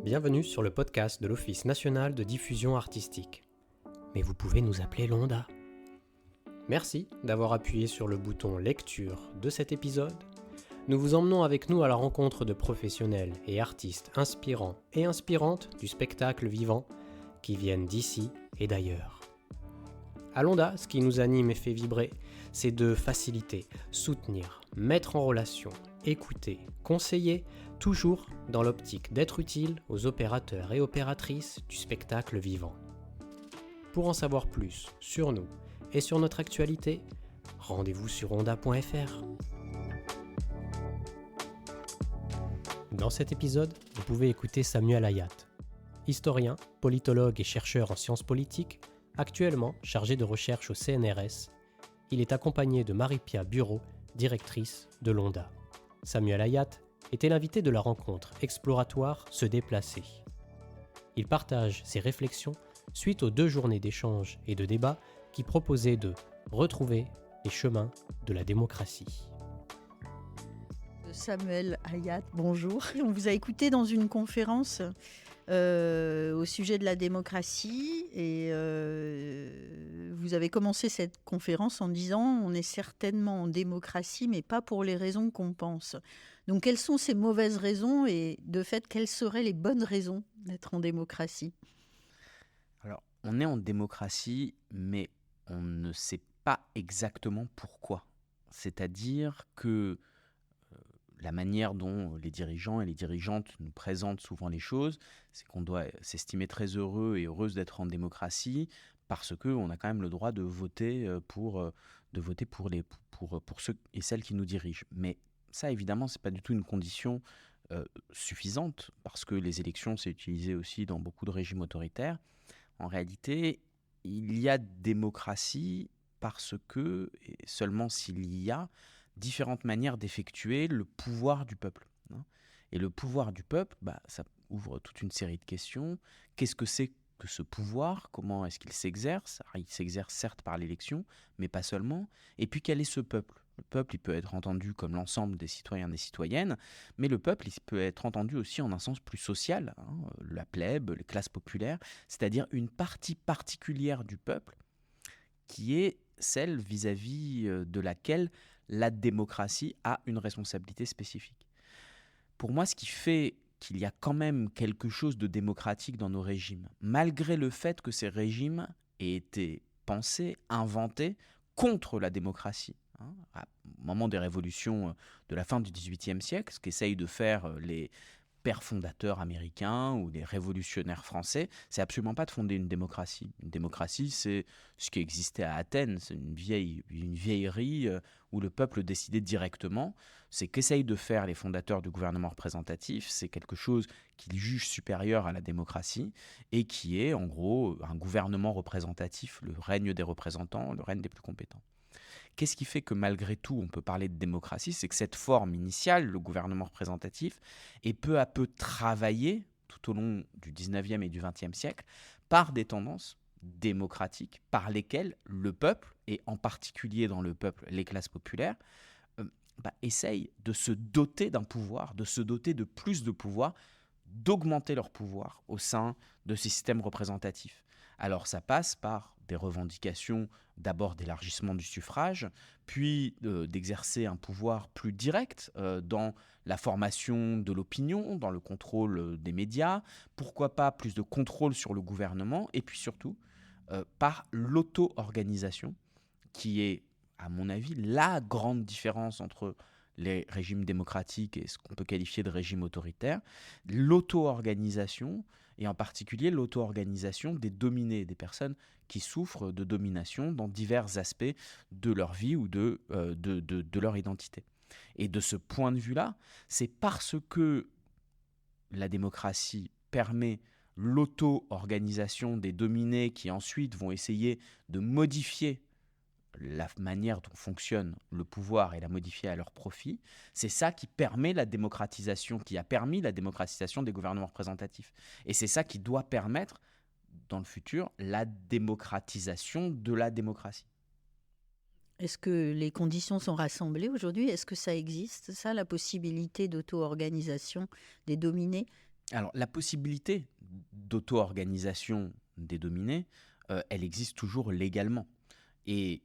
Bienvenue sur le podcast de l'Office national de diffusion artistique. Mais vous pouvez nous appeler Londa. Merci d'avoir appuyé sur le bouton lecture de cet épisode. Nous vous emmenons avec nous à la rencontre de professionnels et artistes inspirants et inspirantes du spectacle vivant qui viennent d'ici et d'ailleurs. À Londa, ce qui nous anime et fait vibrer, c'est de faciliter, soutenir, mettre en relation, écouter, conseiller, toujours dans l'optique d'être utile aux opérateurs et opératrices du spectacle vivant. Pour en savoir plus sur nous et sur notre actualité, rendez-vous sur onda.fr. Dans cet épisode, vous pouvez écouter Samuel Ayat, historien, politologue et chercheur en sciences politiques, actuellement chargé de recherche au CNRS. Il est accompagné de Marie-Pia Bureau, directrice de l'ONDA. Samuel Ayat était l'invité de la rencontre exploratoire Se déplacer. Il partage ses réflexions suite aux 2 journées d'échanges et de débats qui proposaient de retrouver les chemins de la démocratie. Samuel Ayat, bonjour. On vous a écouté dans une conférence au sujet de la démocratie et vous avez commencé cette conférence en disant on est certainement en démocratie mais pas pour les raisons qu'on pense. Donc quelles sont ces mauvaises raisons et de fait quelles seraient les bonnes raisons d'être en démocratie ? Alors, on est en démocratie, mais on ne sait pas exactement pourquoi. C'est-à-dire que la manière dont les dirigeants et les dirigeantes nous présentent souvent les choses, c'est qu'on doit s'estimer très heureux et heureuse d'être en démocratie parce qu'on a quand même le droit de voter pour ceux et celles qui nous dirigent. Mais ça, évidemment, ce n'est pas du tout une condition suffisante parce que les élections, c'est utilisé aussi dans beaucoup de régimes autoritaires. En réalité, il y a démocratie parce que, et seulement s'il y a, différentes manières d'effectuer le pouvoir du peuple. Et le pouvoir du peuple, ça ouvre toute une série de questions. Qu'est-ce que c'est que ce pouvoir ? Comment est-ce qu'il s'exerce ? Alors, il s'exerce certes par l'élection, mais pas seulement. Et puis quel est ce peuple ? Le peuple, il peut être entendu comme l'ensemble des citoyens et des citoyennes, mais le peuple, il peut être entendu aussi en un sens plus social, la plèbe, les classes populaires, c'est-à-dire une partie particulière du peuple qui est celle vis-à-vis de laquelle la démocratie a une responsabilité spécifique. Pour moi, ce qui fait qu'il y a quand même quelque chose de démocratique dans nos régimes, malgré le fait que ces régimes aient été pensés, inventés contre la démocratie. Au moment des révolutions de la fin du XVIIIe siècle, ce qu'essayent de faire les pères fondateurs américains ou les révolutionnaires français, c'est absolument pas de fonder une démocratie. Une démocratie, c'est ce qui existait à Athènes, c'est une vieillerie où le peuple décidait directement. C'est qu'essayent de faire les fondateurs du gouvernement représentatif, c'est quelque chose qu'ils jugent supérieur à la démocratie et qui est en gros un gouvernement représentatif, le règne des représentants, le règne des plus compétents. Qu'est-ce qui fait que malgré tout on peut parler de démocratie ? C'est que cette forme initiale, le gouvernement représentatif, est peu à peu travaillée tout au long du 19e et du 20e siècle par des tendances démocratiques par lesquelles le peuple, et en particulier dans le peuple les classes populaires, essayent de se doter d'un pouvoir, de se doter de plus de pouvoir, d'augmenter leur pouvoir au sein de ces systèmes représentatifs. Alors ça passe par des revendications d'abord d'élargissement du suffrage, puis d'exercer un pouvoir plus direct dans la formation de l'opinion, dans le contrôle des médias, pourquoi pas plus de contrôle sur le gouvernement, et puis surtout par l'auto-organisation, qui est, à mon avis, la grande différence entre les régimes démocratiques et ce qu'on peut qualifier de régime autoritaire, l'auto-organisation, et en particulier l'auto-organisation des dominés, des personnes qui souffrent de domination dans divers aspects de leur vie ou de leur identité. Et de ce point de vue-là, c'est parce que la démocratie permet l'auto-organisation des dominés qui ensuite vont essayer de modifier la manière dont fonctionne le pouvoir et la modifier à leur profit, c'est ça qui permet la démocratisation, qui a permis la démocratisation des gouvernements représentatifs. Et c'est ça qui doit permettre, dans le futur, la démocratisation de la démocratie. Est-ce que les conditions sont rassemblées aujourd'hui ? Est-ce que ça existe, ça, la possibilité d'auto-organisation des dominés ? Alors, la possibilité d'auto-organisation des dominés, elle existe toujours légalement. Et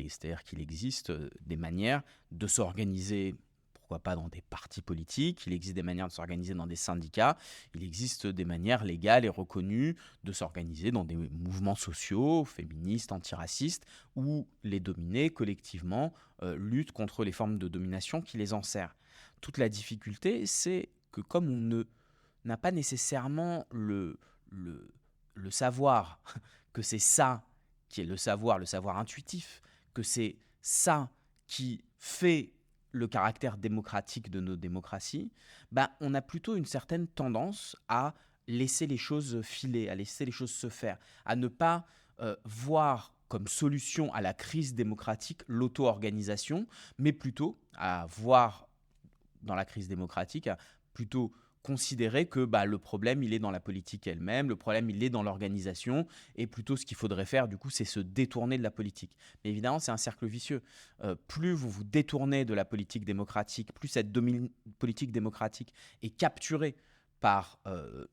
c'est-à-dire qu'il existe des manières de s'organiser, pourquoi pas dans des partis politiques, il existe des manières de s'organiser dans des syndicats, il existe des manières légales et reconnues de s'organiser dans des mouvements sociaux, féministes, antiracistes, où les dominés, collectivement, luttent contre les formes de domination qui les enserrent. Toute la difficulté, c'est que comme on n'a pas nécessairement le savoir, que c'est ça qui est le savoir intuitif, que c'est ça qui fait le caractère démocratique de nos démocraties, on a plutôt une certaine tendance à laisser les choses filer, à laisser les choses se faire, à ne pas voir comme solution à la crise démocratique l'auto-organisation, mais plutôt à voir dans la crise démocratique, à plutôt considérer que le problème, il est dans la politique elle-même, le problème, il est dans l'organisation, et plutôt ce qu'il faudrait faire, du coup, c'est se détourner de la politique. Mais évidemment, c'est un cercle vicieux. Plus vous vous détournez de la politique démocratique, plus cette politique démocratique est capturée par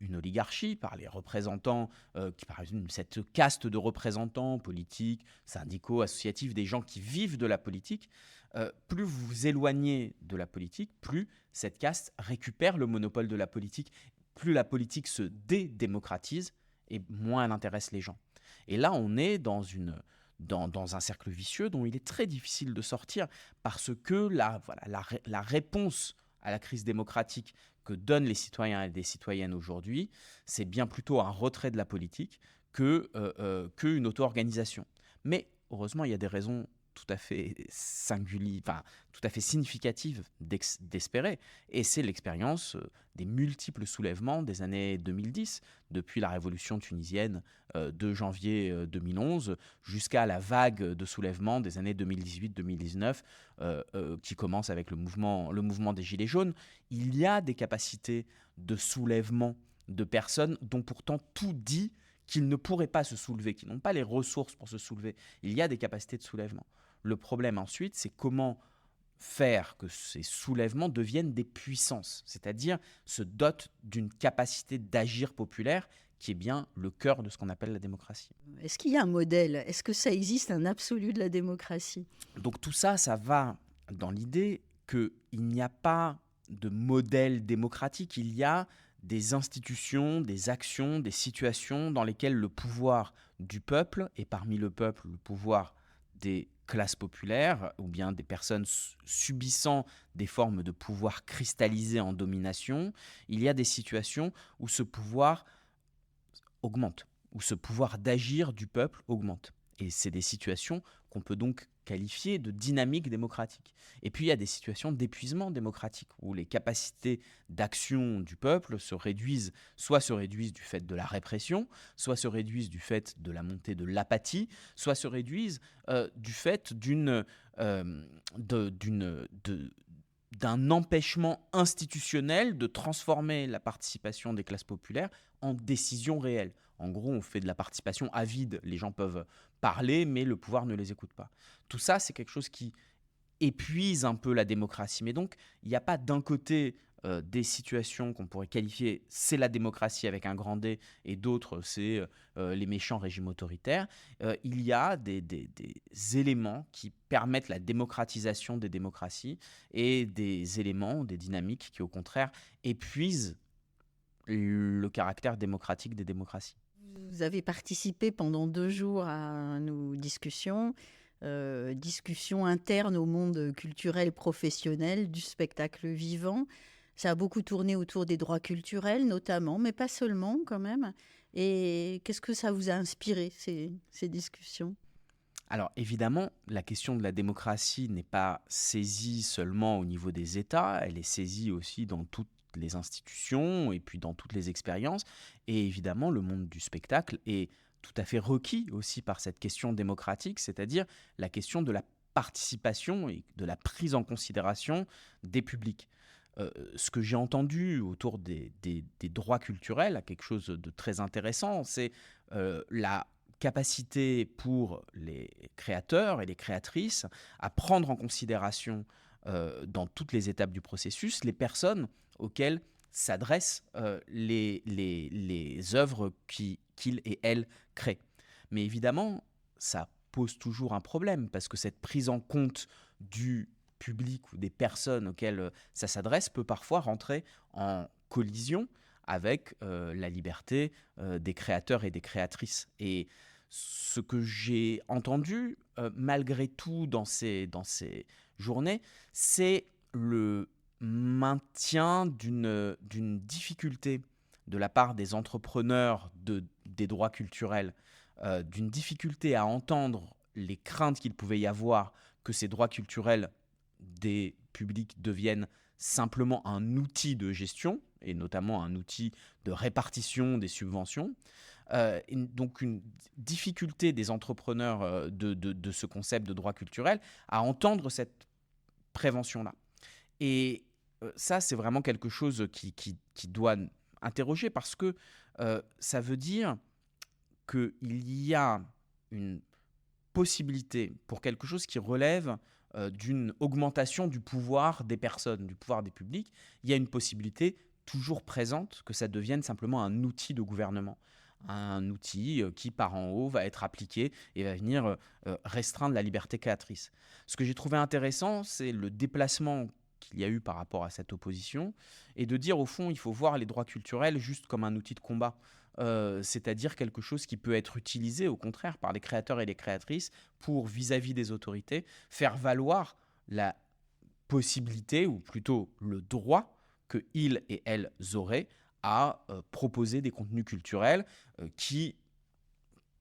une oligarchie, par les représentants, par exemple cette caste de représentants politiques, syndicaux, associatifs, des gens qui vivent de la politique, plus vous vous éloignez de la politique, plus cette caste récupère le monopole de la politique, plus la politique se dédémocratise et moins elle intéresse les gens. Et là, on est dans un cercle vicieux dont il est très difficile de sortir parce que la réponse à la crise démocratique que donnent les citoyens et les citoyennes aujourd'hui, c'est bien plutôt un retrait de la politique qu'une auto-organisation. Mais heureusement, il y a des raisons tout à fait singulières, tout à fait significatives d'espérer. Et c'est l'expérience des multiples soulèvements des années 2010, depuis la révolution tunisienne de janvier 2011 jusqu'à la vague de soulèvements des années 2018-2019 qui commence avec le mouvement des Gilets jaunes. Il y a des capacités de soulèvement de personnes dont pourtant tout dit qu'ils ne pourraient pas se soulever, qui n'ont pas les ressources pour se soulever. Il y a des capacités de soulèvement. Le problème ensuite, c'est comment faire que ces soulèvements deviennent des puissances, c'est-à-dire se dotent d'une capacité d'agir populaire qui est bien le cœur de ce qu'on appelle la démocratie. Est-ce qu'il y a un modèle ? Est-ce que ça existe, un absolu de la démocratie ? Donc tout ça, ça va dans l'idée qu'il n'y a pas de modèle démocratique, il y a des institutions, des actions, des situations dans lesquelles le pouvoir du peuple, et parmi le peuple, le pouvoir des classes populaires, ou bien des personnes subissant des formes de pouvoir cristallisé en domination, il y a des situations où ce pouvoir augmente, où ce pouvoir d'agir du peuple augmente. Et c'est des situations qu'on peut donc qualifier de dynamique démocratique. Et puis il y a des situations d'épuisement démocratique, où les capacités d'action du peuple se réduisent du fait de la répression, soit se réduisent du fait de la montée de l'apathie, soit se réduisent du fait d'un empêchement institutionnel de transformer la participation des classes populaires en décision réelle. En gros, on fait de la participation avide. Les gens peuvent parler, mais le pouvoir ne les écoute pas. Tout ça, c'est quelque chose qui épuise un peu la démocratie. Mais donc, il n'y a pas d'un côté des situations qu'on pourrait qualifier c'est la démocratie avec un grand D et d'autres c'est les méchants régimes autoritaires. Il y a des éléments qui permettent la démocratisation des démocraties et des éléments, des dynamiques qui au contraire épuisent le caractère démocratique des démocraties. Vous avez participé pendant 2 jours à nos discussions internes au monde culturel professionnel du spectacle vivant. Ça a beaucoup tourné autour des droits culturels notamment, mais pas seulement quand même. Et qu'est-ce que ça vous a inspiré, ces discussions ? Alors évidemment, la question de la démocratie n'est pas saisie seulement au niveau des États, elle est saisie aussi dans toutes les institutions et puis dans toutes les expériences. Et évidemment, le monde du spectacle est tout à fait requis aussi par cette question démocratique, c'est-à-dire la question de la participation et de la prise en considération des publics. Ce que j'ai entendu autour des droits culturels, quelque chose de très intéressant, c'est la capacité pour les créateurs et les créatrices à prendre en considération dans toutes les étapes du processus les personnes auxquelles s'adressent les œuvres qu'ils et elles créent. Mais évidemment, ça pose toujours un problème parce que cette prise en compte du public ou des personnes auxquelles ça s'adresse peut parfois rentrer en collision avec la liberté des créateurs et des créatrices. Et ce que j'ai entendu, malgré tout, dans ces journées, c'est le maintien d'une difficulté de la part des entrepreneurs des droits culturels, d'une difficulté à entendre les craintes qu'il pouvait y avoir que ces droits culturels des publics deviennent simplement un outil de gestion, et notamment un outil de répartition des subventions. Donc une difficulté des entrepreneurs de ce concept de droit culturel à entendre cette prévention-là. Et ça, c'est vraiment quelque chose qui doit interroger parce que ça veut dire qu'il y a une possibilité pour quelque chose qui relève d'une augmentation du pouvoir des personnes, du pouvoir des publics. Il y a une possibilité toujours présente que ça devienne simplement un outil de gouvernement. Un outil qui, par en haut, va être appliqué et va venir restreindre la liberté créatrice. Ce que j'ai trouvé intéressant, c'est le déplacement qu'il y a eu par rapport à cette opposition et de dire, au fond, il faut voir les droits culturels juste comme un outil de combat. C'est-à-dire quelque chose qui peut être utilisé, au contraire, par les créateurs et les créatrices pour, vis-à-vis des autorités, faire valoir la possibilité, ou plutôt le droit, qu'ils et elles auraient à proposer des contenus culturels qui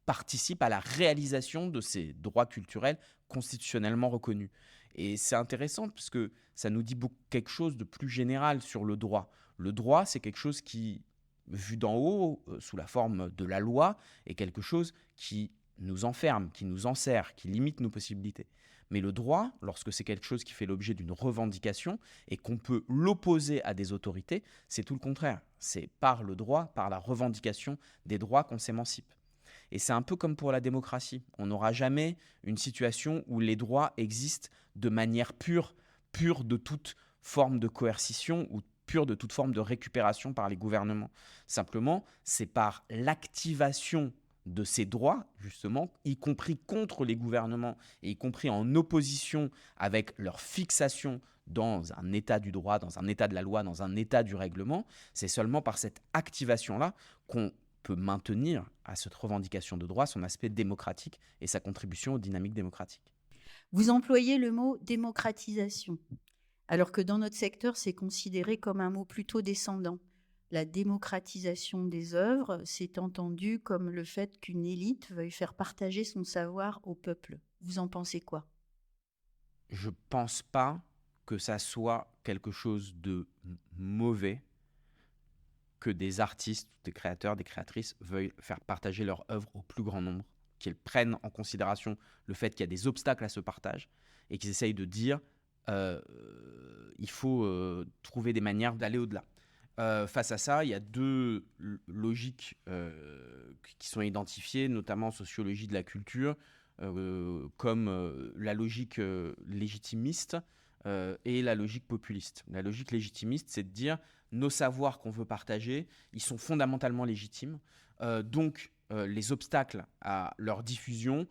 participent à la réalisation de ces droits culturels constitutionnellement reconnus. Et c'est intéressant parce que ça nous dit quelque chose de plus général sur le droit. Le droit, c'est quelque chose qui, vu d'en haut, sous la forme de la loi, est quelque chose qui nous enferme, qui nous enserre, qui limite nos possibilités. Mais le droit, lorsque c'est quelque chose qui fait l'objet d'une revendication et qu'on peut l'opposer à des autorités, c'est tout le contraire. C'est par le droit, par la revendication des droits qu'on s'émancipe. Et c'est un peu comme pour la démocratie. On n'aura jamais une situation où les droits existent de manière pure de toute forme de coercition ou pure de toute forme de récupération par les gouvernements. Simplement, c'est par l'activation de ces droits, justement, y compris contre les gouvernements, et y compris en opposition avec leur fixation dans un état du droit, dans un état de la loi, dans un état du règlement, c'est seulement par cette activation-là qu'on peut maintenir à cette revendication de droit son aspect démocratique et sa contribution aux dynamiques démocratiques. Vous employez le mot démocratisation, alors que dans notre secteur, c'est considéré comme un mot plutôt descendant. La démocratisation des œuvres, c'est entendu comme le fait qu'une élite veuille faire partager son savoir au peuple. Vous en pensez quoi ? Je ne pense pas que ça soit quelque chose de mauvais que des artistes, des créateurs, des créatrices veuillent faire partager leur œuvre au plus grand nombre, qu'ils prennent en considération le fait qu'il y a des obstacles à ce partage et qu'ils essayent de dire il faut trouver des manières d'aller au-delà. Face à ça, il y a deux logiques qui sont identifiées, notamment en sociologie de la culture, comme la logique légitimiste et la logique populiste. La logique légitimiste, c'est de dire nos savoirs qu'on veut partager, ils sont fondamentalement légitimes. Donc, les obstacles à leur diffusion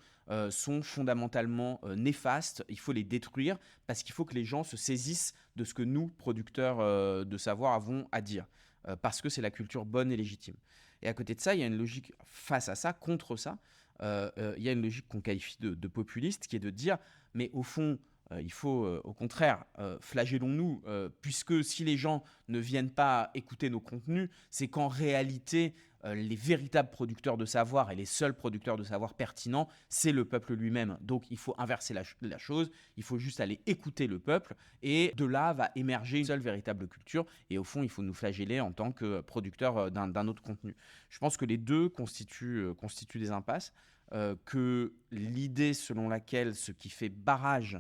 sont fondamentalement néfastes. Il faut les détruire parce qu'il faut que les gens se saisissent de ce que nous, producteurs de savoir, avons à dire. Parce que c'est la culture bonne et légitime. Et à côté de ça, il y a une logique face à ça, contre ça. Il y a une logique qu'on qualifie de populiste, qui est de dire, mais au fond, il faut au contraire, flagellons-nous, puisque si les gens ne viennent pas écouter nos contenus, c'est qu'en réalité, les véritables producteurs de savoir et les seuls producteurs de savoir pertinents, c'est le peuple lui-même. Donc il faut inverser la chose, il faut juste aller écouter le peuple, et de là va émerger une seule véritable culture, et au fond, il faut nous flageller en tant que producteurs d'un autre contenu. Je pense que les deux constituent des impasses, que l'idée selon laquelle ce qui fait barrage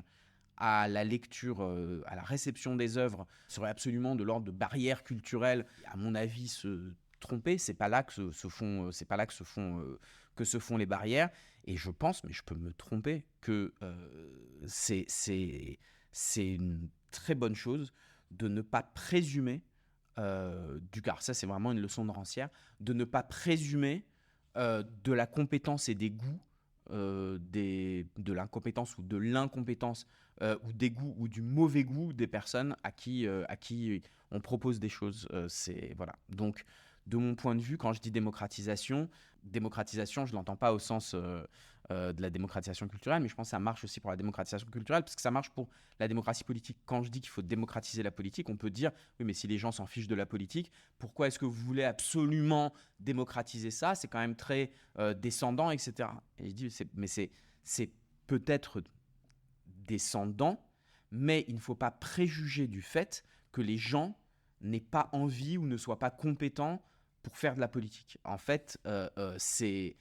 à la lecture, à la réception des œuvres, serait absolument de l'ordre de barrières culturelles, à mon avis, se tromper. C'est pas là que se font les barrières. Et je pense, mais je peux me tromper, que c'est une très bonne chose de ne pas présumer car ça c'est vraiment une leçon de Rancière, de ne pas présumer de la compétence et des goûts, de l'incompétence ou de l'incompétence, ou des goûts ou du mauvais goût des personnes à qui on propose des choses. Voilà. Donc, de mon point de vue, quand je dis démocratisation, je ne l'entends pas au sens de la démocratisation culturelle, mais je pense que ça marche aussi pour la démocratisation culturelle, parce que ça marche pour la démocratie politique. Quand je dis qu'il faut démocratiser la politique, on peut dire, oui, mais si les gens s'en fichent de la politique, pourquoi est-ce que vous voulez absolument démocratiser ça ? C'est quand même très descendant, etc. Et je dis, c'est peut-être descendant, mais il ne faut pas préjuger du fait que les gens n'aient pas envie ou ne soient pas compétents pour faire de la politique. En fait, c'est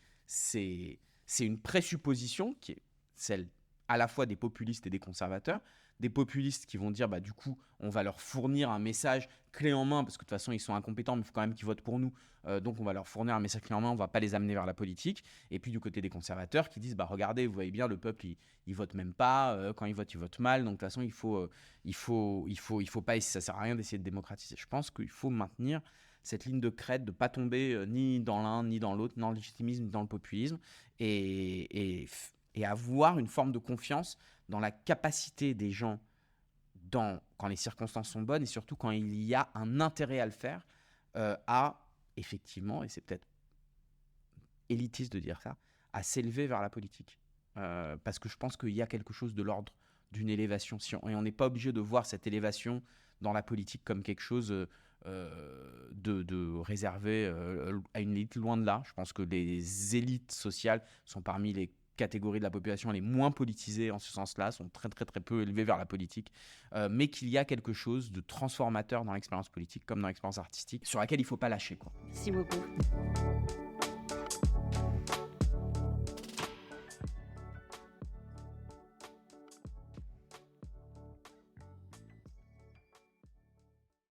une présupposition qui est celle à la fois des populistes et des conservateurs. Des populistes qui vont dire, bah, du coup, on va leur fournir un message clé en main, parce que de toute façon, ils sont incompétents, mais il faut quand même qu'ils votent pour nous. Donc, on va leur fournir un message clé en main, on ne va pas les amener vers la politique. Et puis, du côté des conservateurs qui disent, bah, regardez, vous voyez bien, le peuple, il vote même pas. Quand il vote mal. Donc, de toute façon, il faut pas, ça sert à rien d'essayer de démocratiser. Je pense qu'il faut maintenir cette ligne de crête, de ne pas tomber ni dans l'un, ni dans l'autre, ni dans le légitimisme, ni dans le populisme, et avoir une forme de confiance dans la capacité des gens, quand les circonstances sont bonnes, et surtout quand il y a un intérêt à le faire, à, effectivement, et c'est peut-être élitiste de dire ça, à s'élever vers la politique. Parce que je pense qu'il y a quelque chose de l'ordre d'une élévation. Et on n'est pas obligé de voir cette élévation dans la politique comme quelque chose de réservé à une élite, loin de là. Je pense que les élites sociales sont parmi les catégories de la population les moins politisées en ce sens-là, sont très très très peu élevées vers la politique, mais qu'il y a quelque chose de transformateur dans l'expérience politique comme dans l'expérience artistique, sur laquelle il ne faut pas lâcher, quoi. Merci beaucoup.